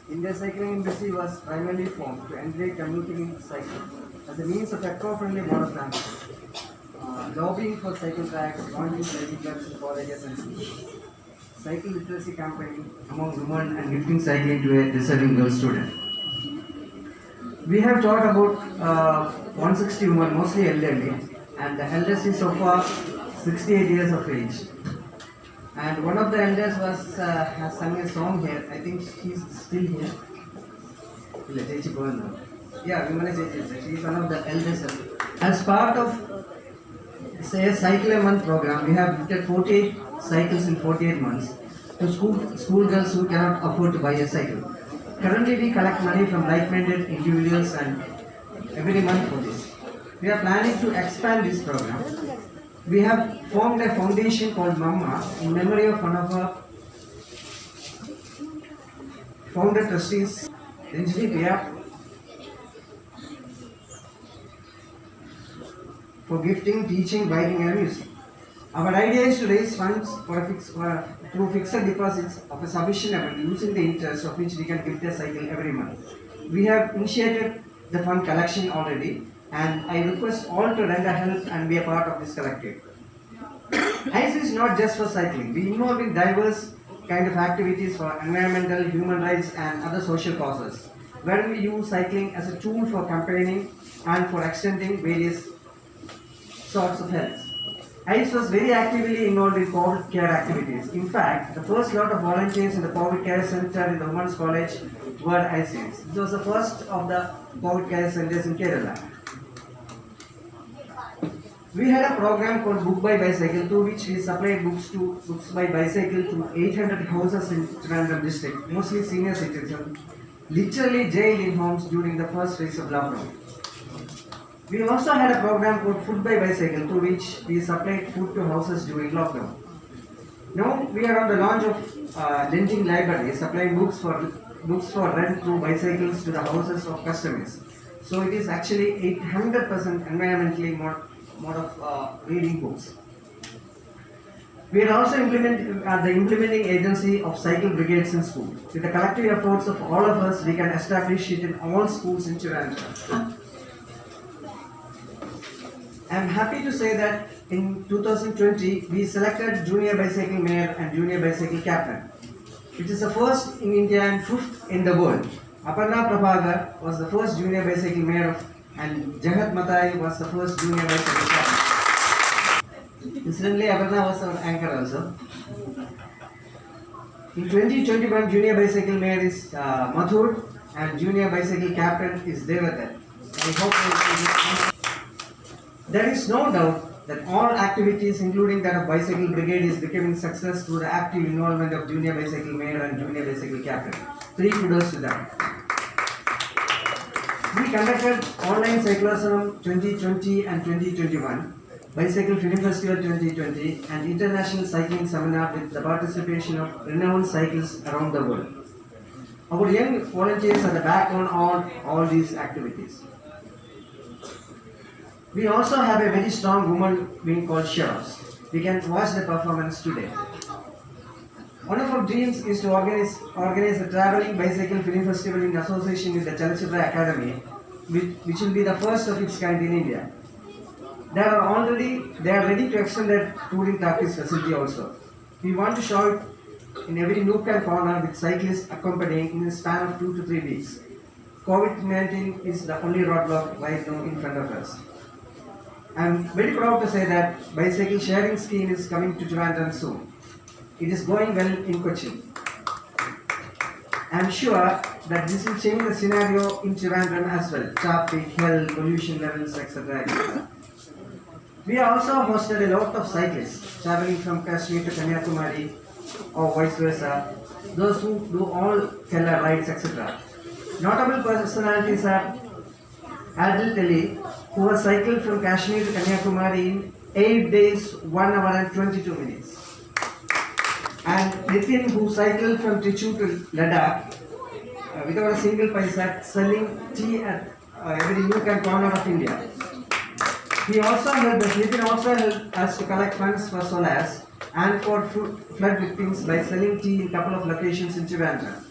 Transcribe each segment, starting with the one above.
India's cycling industry was primarily formed to encourage commuting in cycling as a means of eco-friendly mode of transport, lobbying for cycle tracks, launching cycle clubs in colleges and schools, cycle literacy campaign among women and gifting cycling to a deserving girl student. We have taught about 160 women, mostly elderly, and the eldest is so far 68 years of age. And one of the elders has sung a song here. I think she's still here. Yeah, Vimala Chechi. She is one of the eldest. As part of say a cycle a month program, we have gifted 48 cycles in 48 months to school girls who cannot afford to buy a cycle. Currently, we collect money from like-minded individuals and every month for this. We are planning to expand this program. We have formed a foundation called Mama in memory of one of our founder trustees, Ranjini Priya, for gifting, teaching, biking and music. Our idea is to raise funds through fixed deposits of a sufficient amount using the interest of which we can gift a cycle every month. We have initiated the fund collection already, and I request all to render help and be a part of this collective. ICE is not just for cycling. We involve in diverse kind of activities for environmental, human rights and other social causes, where we use cycling as a tool for campaigning and for extending various sorts of health. ICE was very actively involved in COVID care activities. In fact, the first lot of volunteers in the COVID care center in the Women's College were ICs. This was the first of the COVID care centers in Kerala. We had a program called Book by Bicycle, through which we supplied books by bicycle to 800 houses in Trivandrum district, mostly senior citizens, literally jailed in homes during the first phase of lockdown. We also had a program called Food by Bicycle, through which we supplied food to houses during lockdown. Now we are on the launch of lending library, supplying books for rent through bicycles to the houses of customers. So it is actually 800% environmentally mode of reading books. We are also the implementing agency of cycle brigades in schools. With the collective efforts of all of us, we can establish it in all schools in Trivandrum. I am happy to say that in 2020, we selected Junior Bicycle Mayor and Junior Bicycle Captain, which is the first in India and fifth in the world. Aparna Prabhagar was the first Junior Bicycle Mayor and Jagat Matai was the first Junior Bicycle Captain. Incidentally, Aparna was our anchor also. In 2021, Junior Bicycle Mayor is Madhur and Junior Bicycle Captain is Devadar. I hope there is no doubt that all activities, including that of Bicycle Brigade, is becoming success through the active involvement of Junior Bicycle Mayor and Junior Bicycle Captain. 3 kudos to them. We conducted online cyclism 2020 and 2021, Bicycle Film Festival 2020, and International Cycling Seminar with the participation of renowned cyclists around the world. Our young volunteers are the backbone of all these activities. We also have a very strong woman wing called Sheriffs. We can watch the performance today. One of our dreams is to organize a traveling bicycle film festival in association with the Chalachitra Academy, which will be the first of its kind in India. They are ready to extend their touring practice facility also. We want to show it in every nook and corner with cyclists accompanying in a span of 2 to 3 weeks. COVID-19 is the only roadblock right now in front of us. I am very proud to say that bicycle sharing scheme is coming to Trivandrum soon. It is going well in Cochin. I am sure that this will change the scenario in Trivandrum as well. Traffic, health, pollution levels, etc. etc. We also hosted a lot of cyclists traveling from Kashmir to Kanyakumari or vice versa. Those who do all Kerala rides, etc. Notable personalities are Adil Delhi, who has cycled from Kashmir to Kanyakumari in 8 days, 1 hour and 22 minutes. And Nitin, who cycled from Tichu to Ladakh without a single paisa, selling tea at every nook and corner of India. Nitin also helped us to collect funds for Solas and for flood victims by selling tea in a couple of locations in Trivandrum.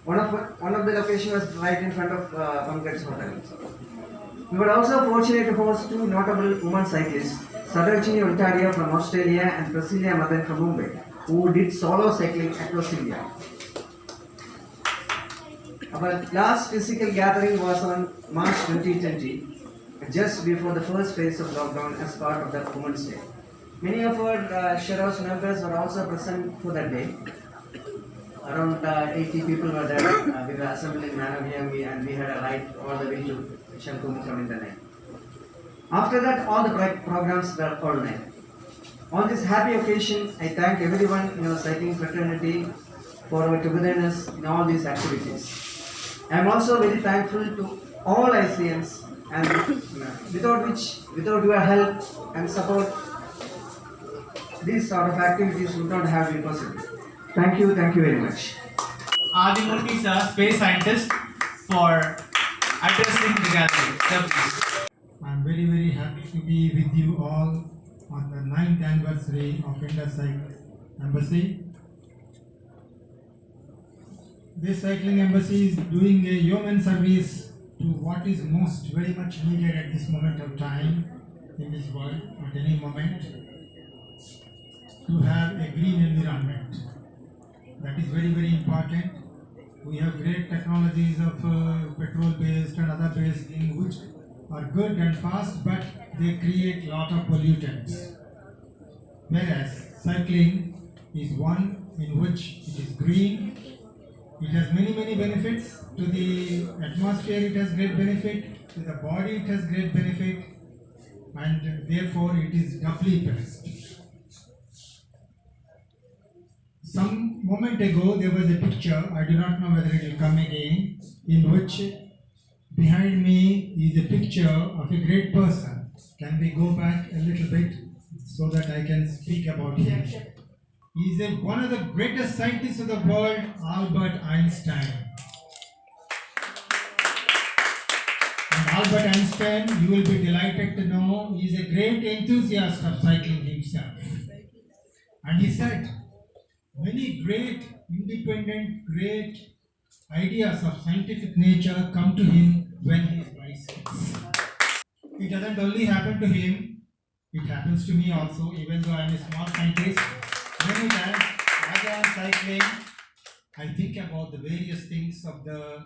One of the location was right in front of Pankaj's hotel. We were also fortunate to host two notable women cyclists, Sadarchini Ontario from Australia and Priscilla Madan from Mumbai, who did solo cycling across India. Our last physical gathering was on March 2020, just before the first phase of lockdown as part of the Women's Day. Many of our Sharos members were also present for that day. Around 80 people were there. We were assembled in Manaviyami and we had a ride all the way to Shankumukam in the night. After that, all the programs were online. On this happy occasion, I thank everyone in our cycling fraternity for our togetherness in all these activities. I am also very thankful to all ICNs and without your help and support, these sort of activities would not have been possible. Thank you very much. Adimurti is a space scientist for addressing the gathering. Sir, please. I'm very happy to be with you all on the 9th anniversary of Indus Embassy. This cycling embassy is doing a human service to what is most very much needed at this moment of time in this world, at any moment, to have a green environment. That is very important. We have great technologies of petrol-based and other based things which are good and fast, but they create lot of pollutants. Whereas cycling is one in which it is green. It has many benefits. To the atmosphere it has great benefit, to the body it has great benefit, and therefore it is doubly best. Some moment ago there was a picture, I do not know whether it will come again, in which behind me is a picture of a great person. Can we go back a little bit so that I can speak about him? He is one of the greatest scientists of the world, Albert Einstein. And Albert Einstein, you will be delighted to know, he is a great enthusiast of cycling himself. And he said, many great, independent, great ideas of scientific nature come to him when he is bicycles. It doesn't only happen to him, it happens to me also, even though I am a small scientist. Many times, as I am cycling, I think about the various things of the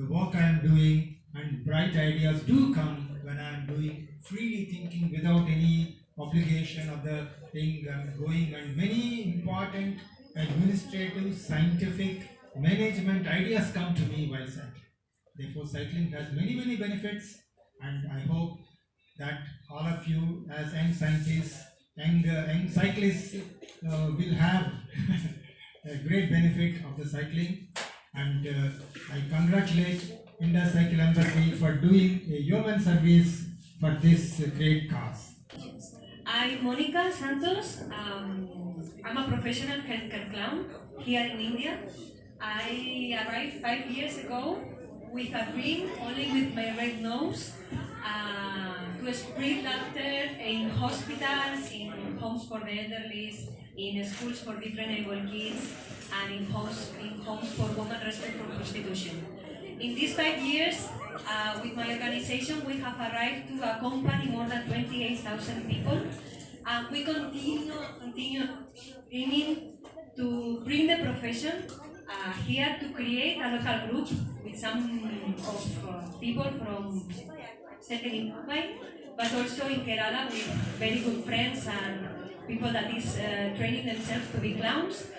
work I am doing, and bright ideas do come when I am doing, freely thinking without any obligation of the thing I am going, and many important administrative, scientific, management ideas come to me while cycling. Therefore, cycling has many benefits, and I hope that all of you as young scientists, young cyclists will have a great benefit of the cycling, and I congratulate Indus Cycle Embassy for doing a human service for this great cause. I'm Monica Santos. I'm a professional healthcare clown here in India. I arrived 5 years ago with a dream, only with my red nose, to spread laughter in hospitals, in homes for the elderly, in schools for different able kids, and in homes for women rescued from prostitution. In these 5 years, with my organization, we have arrived to accompany more than 28,000 people. We continue aiming to bring the profession here to create a local group with some of people from settled in Mumbai, but also in Kerala with very good friends and people that is training themselves to be clowns.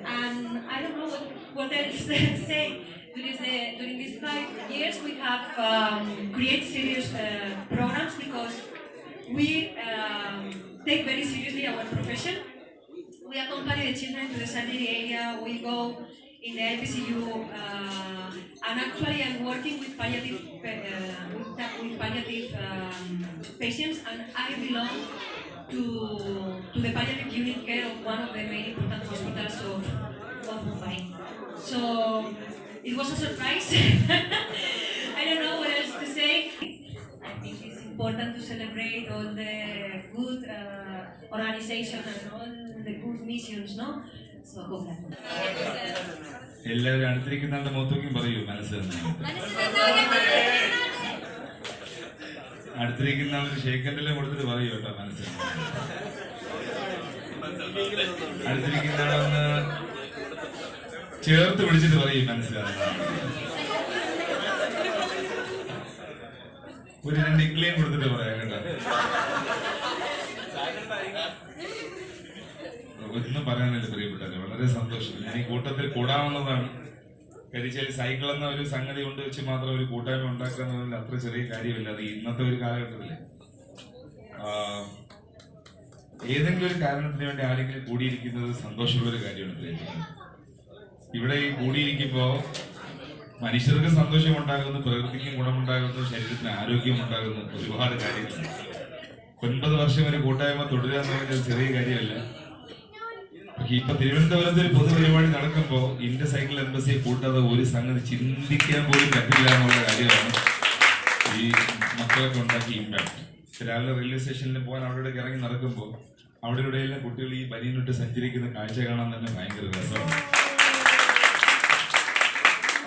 And I don't know what else to say. During these 5 years, we have created serious programs because we take very seriously our profession. We accompany the children to the sanitary area. We go in the IPCU, and actually I'm working with palliative patients, and I belong to the palliative unit care of one of the main important hospitals of Mumbai. So it was a surprise. I don't know what else to say. I think it's important to celebrate all the good organization and all the good missions, no? So congrats. എല്ലാവരും അടുത്തിരിക്കുന്ന ആളുടെ മുഖത്തേക്കും പറയൂ മനസ്സ് അടുത്തിരിക്കുന്ന ആൾ ഷേക്കൻഡെല്ലാം കൊടുത്തിട്ട് പറയൂ കേട്ടോ മനസ്സ് അടുത്തിരിക്കുന്ന ആളൊന്ന് ചേർത്ത് പിടിച്ചിട്ട് പറയും മനസ്സിലായി ഒരു 2 ഇംഗ്ലീഷ് കൊടുത്തിട്ട് പറയാം കേട്ടോ ഒന്നും പറയാനില്ല പ്രിയപ്പെട്ടത് വളരെ സന്തോഷം ഞാൻ ഈ കൂട്ടത്തിൽ കൂടാവുന്നതാണ് കരിച്ചാൽ സൈക്കിൾ എന്ന ഒരു സംഗതി കൊണ്ട് വെച്ച് മാത്രം ഒരു കൂട്ടായ്മ ഉണ്ടാക്കുക എന്നതിൽ അത്ര ചെറിയ കാര്യമില്ല അത് ഇന്നത്തെ ഒരു കാലഘട്ടത്തില് ഏതെങ്കിലും ഒരു കാരണത്തിന് വേണ്ടി ആരെങ്കിലും കൂടിയിരിക്കുന്നത് സന്തോഷമുള്ള ഒരു കാര്യമാണ് പ്രിയപ്പെട്ടത് ഇവിടെ ഈ കൂടിയിരിക്കുമ്പോ മനുഷ്യർക്ക് സന്തോഷം ഉണ്ടാകുന്നു പ്രകൃതിക്കും ഗുണമുണ്ടാകുന്നു ശരീരത്തിന് ആരോഗ്യം ഉണ്ടാകുന്നു ഒരുപാട് കാര്യങ്ങളുണ്ട് 9 വർഷം ഒരു കൂട്ടായ്മ തുടരുക എന്ന് പറയുന്നത് ചെറിയ കാര്യമല്ല ഇപ്പൊ തിരുവനന്തപുരത്ത് ഒരു പൊതുപരിപാടി നടക്കുമ്പോ ഇന്ത്യ സൈക്കിൾ എംബസിയെ കൂട്ടാതെ ഒരു സംഗതി ചിന്തിക്കാൻ പോലും പറ്റില്ല എന്നുള്ള കാര്യമാണ് ഈ മക്കളൊക്കെ ഉണ്ടാക്കിയ ഇമ്പാക്ട് രാവിലെ റെയിൽവേ സ്റ്റേഷനിൽ പോകാൻ അവിടെ ഇറങ്ങി നടക്കുമ്പോൾ അവിടെ ഇവിടെയെല്ലാം കുട്ടികൾ ഈ ബനിയനിട്ട് സഞ്ചരിക്കുന്ന കാഴ്ച കാണാൻ തന്നെ ഭയങ്കര രസമാണ്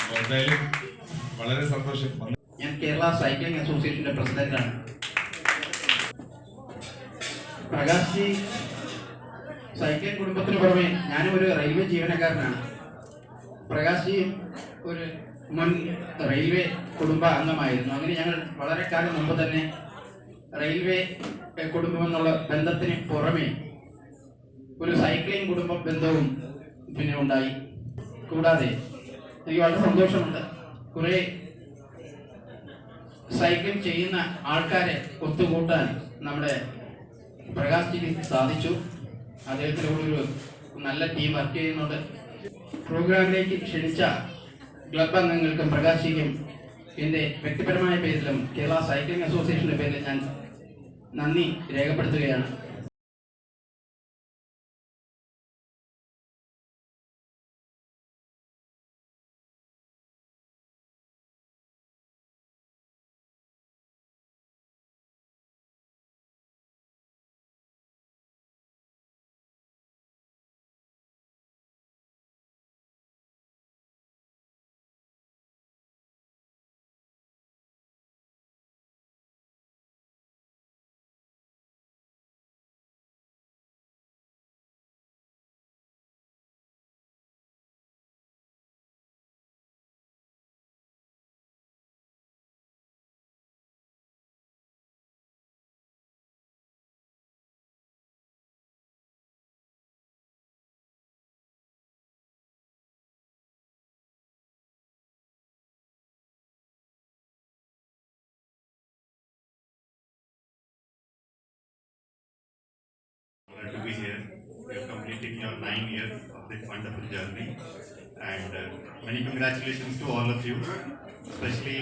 അപ്പൊ എന്തായാലും വളരെ സന്തോഷം ഞാൻ കേരള സൈക്ലിംഗ് അസോസിയേഷന്റെ പ്രസിഡന്റാണ് പ്രകാശ് ജി സൈക്ലിംഗ് കുടുംബത്തിന് പുറമെ ഞാനും ഒരു റെയിൽവേ ജീവനക്കാരനാണ് പ്രകാശ് ജി ഒരു മുൻ റെയിൽവേ കുടുംബ അംഗമായിരുന്നു അങ്ങനെ ഞങ്ങൾ വളരെ കാലം മുമ്പ് തന്നെ റെയിൽവേ കുടുംബം എന്നുള്ള ബന്ധത്തിന് പുറമെ ഒരു സൈക്ലിംഗ് കുടുംബ ബന്ധവും പിന്നെ ഉണ്ടായി കൂടാതെ എനിക്ക് വളരെ സന്തോഷമുണ്ട് കുറെ സൈക്ലിംഗ് ചെയ്യുന്ന ആൾക്കാരെ ഒത്തുകൂട്ടാൻ നമ്മുടെ പ്രകാശ് ജിക്ക് സാധിച്ചു അദ്ദേഹത്തിൻ്റെ കൂടെ ഒരു നല്ല ടീം വർക്ക് ചെയ്യുന്നുണ്ട് പ്രോഗ്രാമിലേക്ക് ക്ഷണിച്ച ക്ലബ് അംഗങ്ങൾക്കും പ്രകാശിക്കും എൻ്റെ വ്യക്തിപരമായ പേരിലും കേരള സൈക്ലിംഗ് അസോസിയേഷൻ്റെ പേരിൽ ഞാൻ നന്ദി രേഖപ്പെടുത്തുകയാണ് To be here. You're completing your 9 years of this wonderful journey, and many congratulations to all of you. Especially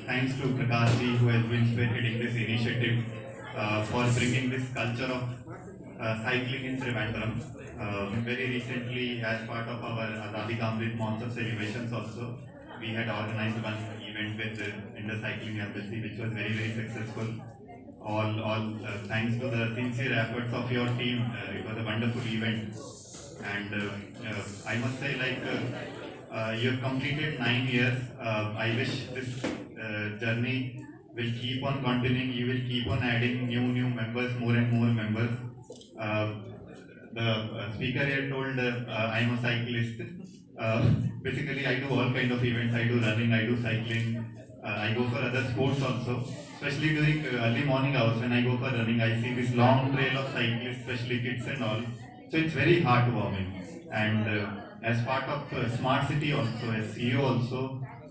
thanks to Prakash ji who has been spearheading this initiative for bringing this culture of cycling in Trivandrum. Very recently, as part of our Azadi Ka Amrit Mahotsav celebrations also, we had organized one event with Indus Cycling Embassy, which was very successful. All thanks to the sincere efforts of your team. It was a wonderful event, and I must say, you have completed 9 years. I wish this journey will keep on continuing. You will keep on adding new members, more and more members. The speaker here told I am a cyclist. Basically, I do all kind of events. I do running, I do cycling. I go for other sports also. Especially during early morning hours when I go for running, I see this long trail of cyclists, especially kids and all. So it's very heartwarming. And as part of Smart City also, as CEO also,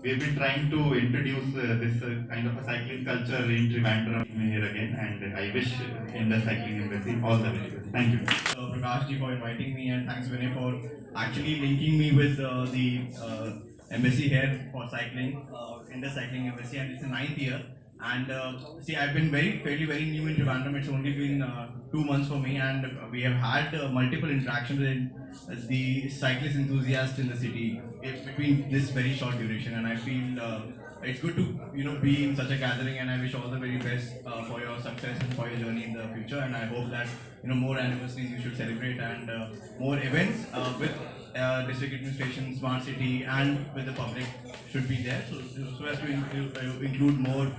we've been trying to introduce this kind of a cycling culture in Trivandrum here again. And I wish in the Cycling Embassy all the very best. Thank you. Prakash ji for inviting me, and thanks Vinay for actually linking me with the embassy here for cycling, in the Cycling Embassy, and it's the 9th year. And see, I've been fairly very new in Trivandrum. It's only been 2 months for me, and we have had multiple interactions with the cyclist enthusiasts in the city between this very short duration. And I feel it's good to be in such a gathering, and I wish all the very best for your success and for your journey in the future. And I hope that more anniversaries you should celebrate, and more events with district administration, smart city, and with the public should be there. So as to include more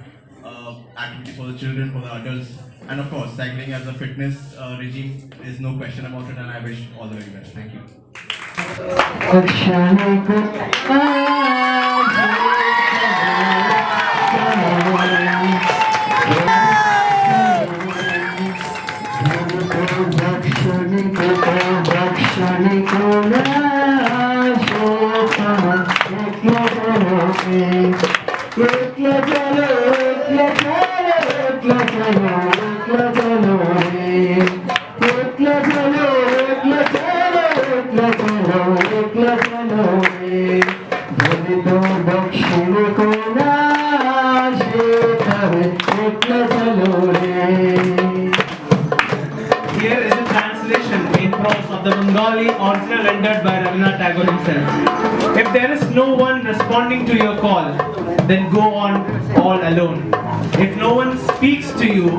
activities for the children, for the adults, and of course, cycling as a fitness regime is no question about it. And I wish all the very best. Thank you. Here is a translation in prose of the Bengali original rendered by Rabindranath Tagore himself. If there is no one responding to your call, then go on all alone. If no one speaks to you,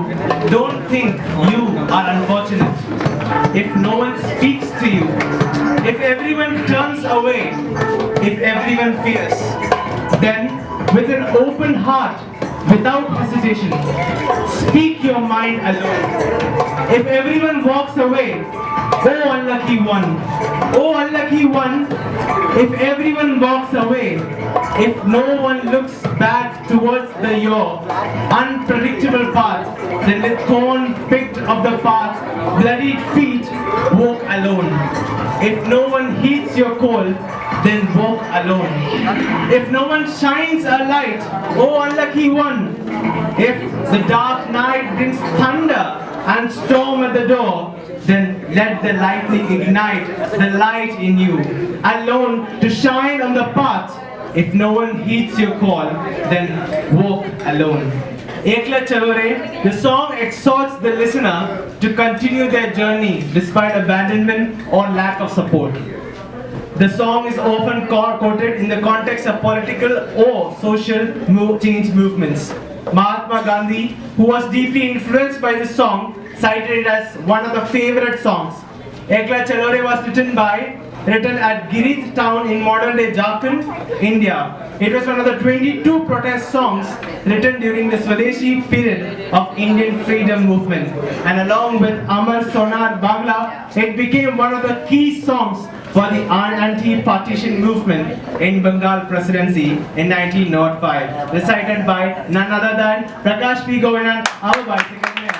don't think you are unfortunate. If no one speaks to you, if everyone turns away, if everyone fears, then with an open heart, without hesitation, speak your mind alone. If everyone walks away, oh unlucky one, oh unlucky one, if everyone walks away, if no one looks back towards your unpredictable path, then with thorn picked of the path, bloodied feet, walk alone. If no one heeds your call, then walk alone. If no one shines a light, oh unlucky one, if the dark night brings thunder and storm at the door, then let the lightning ignite the light in you, alone to shine on the path. If no one heeds your call, then walk alone. Ekla Chalore, the song exhorts the listener to continue their journey despite abandonment or lack of support. The song is often quoted in the context of political or social change movements. Mahatma Gandhi, who was deeply influenced by this song, cited it as one of the favorite songs. Ekla Chalore was written at Girit town in modern-day Jharkhand, India. It was one of the 22 protest songs written during the Swadeshi period of Indian freedom movement. And along with Amar Sonar Bangla, it became one of the key songs for the anti-partition movement in Bengal presidency in 1905, recited by none other than Prakash P. Govinan, our bicycle man.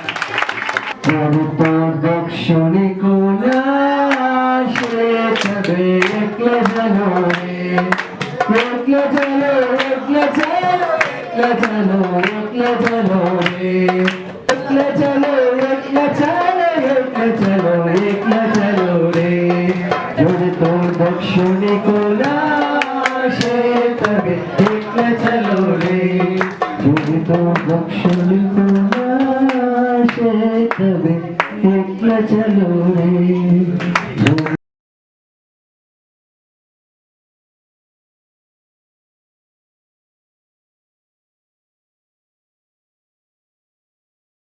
चलो रे